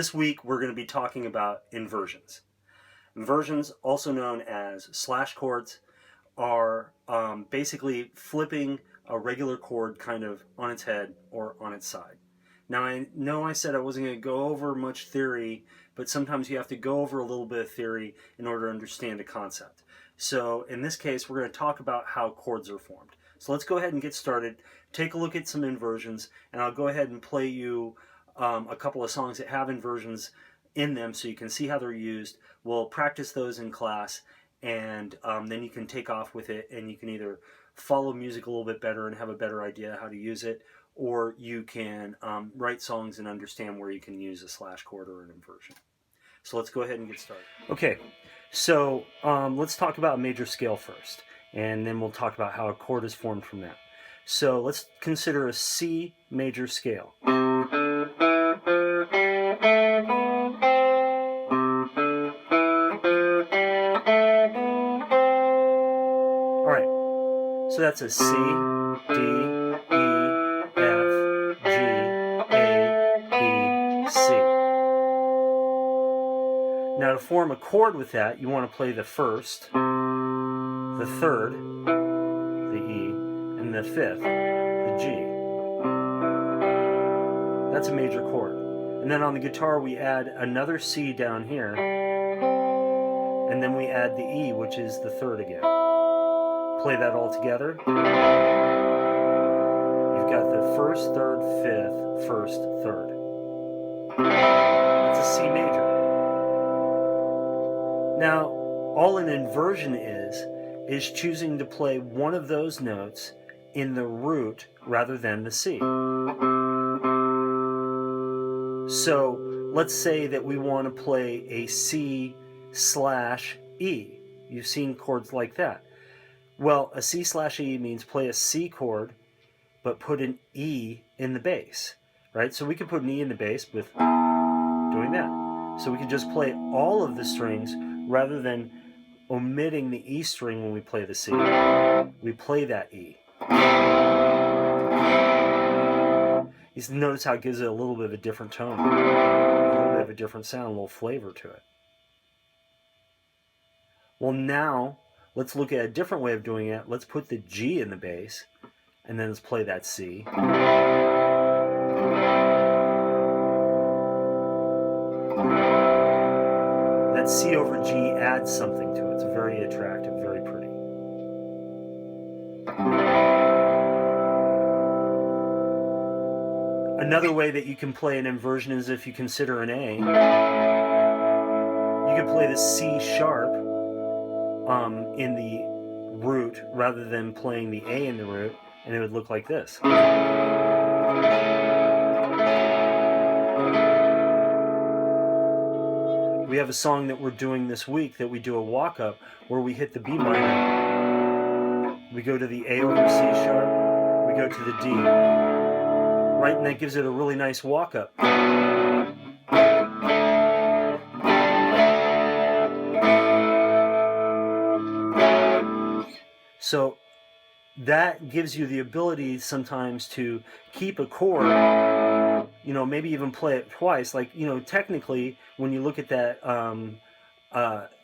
This week we're going to be talking about inversions. Inversions, also known as slash chords, are basically flipping a regular chord kind of on its head or on its side. Now, I know I said I wasn't going to go over much theory, but sometimes you have to go over a little bit of theory in order to understand a concept. So in this case, we're going to talk about how chords are formed. So let's go ahead and get started. Take a look at some inversions, and I'll go ahead and play you a couple of songs that have inversions in them so you can see how they're used. We'll practice those in class, and then you can take off with it, and you can either follow music a little bit better and have a better idea how to use it, or you can write songs and understand where you can use a slash chord or an inversion. So let's go ahead and get started. Okay, so let's talk about major scale first, and then we'll talk about how a chord is formed from that. So let's consider a C major scale. All right, so that's a C, D, E, F, G, A, B, C. Now to form a chord with that, you want to play the first, the third, the E, and the fifth, the G. That's a major chord. And then on the guitar we add another C down here, and then we add the E, which is the third again. Play that all together. You've got the first, third, fifth, first, third. That's a C major. Now, all an inversion is choosing to play one of those notes in the root rather than the C. So let's say that we want to play a C slash E. You've seen chords like that. Well, a C slash E means play a C chord, but put an E in the bass, right? So we could put an E in the bass with doing that. So we could just play all of the strings rather than omitting the E string when we play the C. We play that E. You notice how it gives it a little bit of a different tone, a little bit of a different sound, a little flavor to it. Well, now let's look at a different way of doing it. Let's put the G in the bass, and then let's play that C. That C over G adds something to it. It's very attractive, very pretty. Another way that you can play an inversion is if you consider an A. You can play the C sharp in the root rather than playing the A in the root, and it would look like this. We have a song that we're doing this week that we do a walk-up where we hit the B minor, we go to the A over C sharp, we go to the D, right, and that gives it a really nice walk-up. So that gives you the ability sometimes to keep a chord, you know, maybe even play it twice. Like, you know, technically, when you look at that,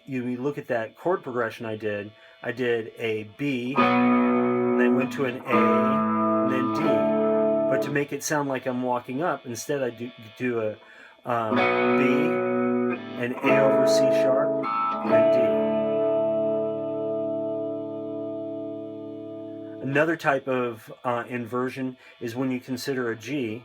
you look at that chord progression I did a B, and then went to an A, and then D. But to make it sound like I'm walking up, instead I do a B, an A over C sharp, and D. Another type of inversion is when you consider a G.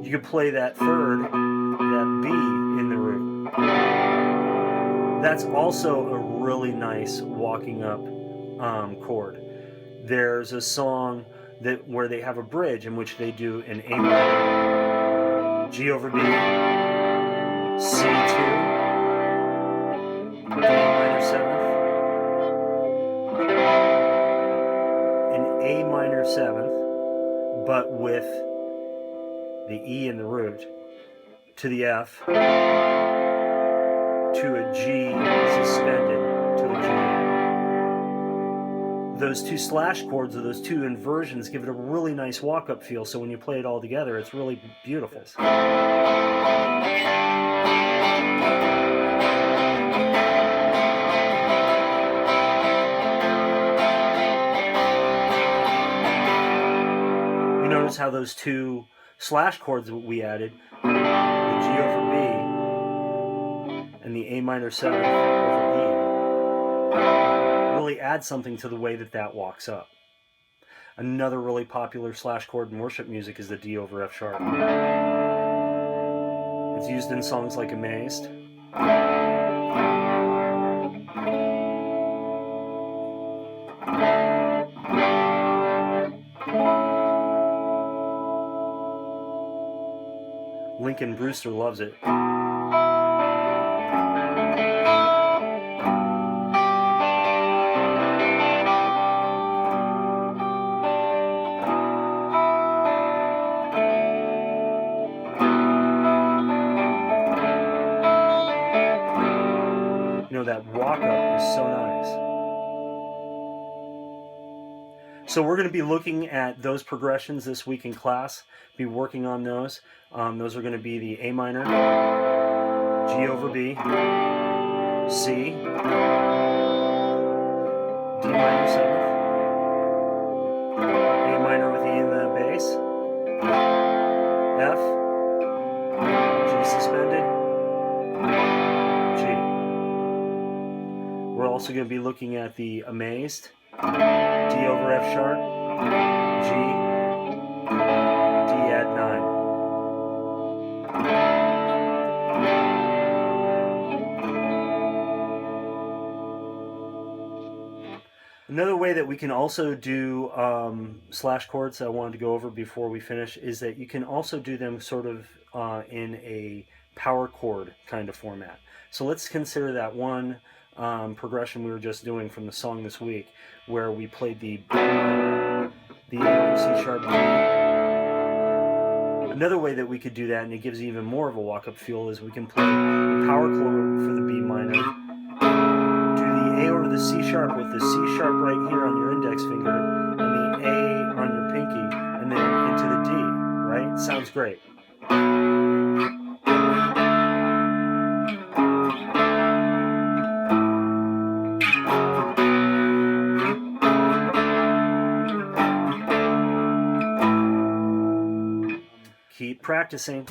You could play that third, that B in the root. That's also a really nice walking up chord. There's a song where they have a bridge in which they do an A minor, G over B, C2, D minor 7th, an A minor 7th, but with the E in the root, to the F, to a G suspended, to a G. those two slash chords or those two inversions give it a really nice walk-up feel, so when you play it all together, it's really beautiful. You notice how those two slash chords that we added, the G over B and the A minor 7th over E, really add something to the way that that walks up. Another really popular slash chord in worship music is the D over F sharp. It's used in songs like Amazed. Lincoln Brewster loves it. You know, that walk-up is so nice. So we're going to be looking at those progressions this week in class, be working on those. Those are going to be the A minor, G over B, C, D minor 7th, A minor with E in the bass, F, G suspended, G. We're also going to be looking at the Amazed, D over F sharp, G, D add 9. Another way that we can also do slash chords that I wanted to go over before we finish is that you can also do them sort of in a power chord kind of format. So let's consider that one progression we were just doing from the song this week, where we played the B minor, the A over C sharp D. Another way that we could do that, and it gives even more of a walk-up feel, is we can play the power chord for the B minor, do the A over the C sharp with the C sharp right here on your index finger, and the A on your pinky, and then into the D, right? Sounds great. Keep practicing.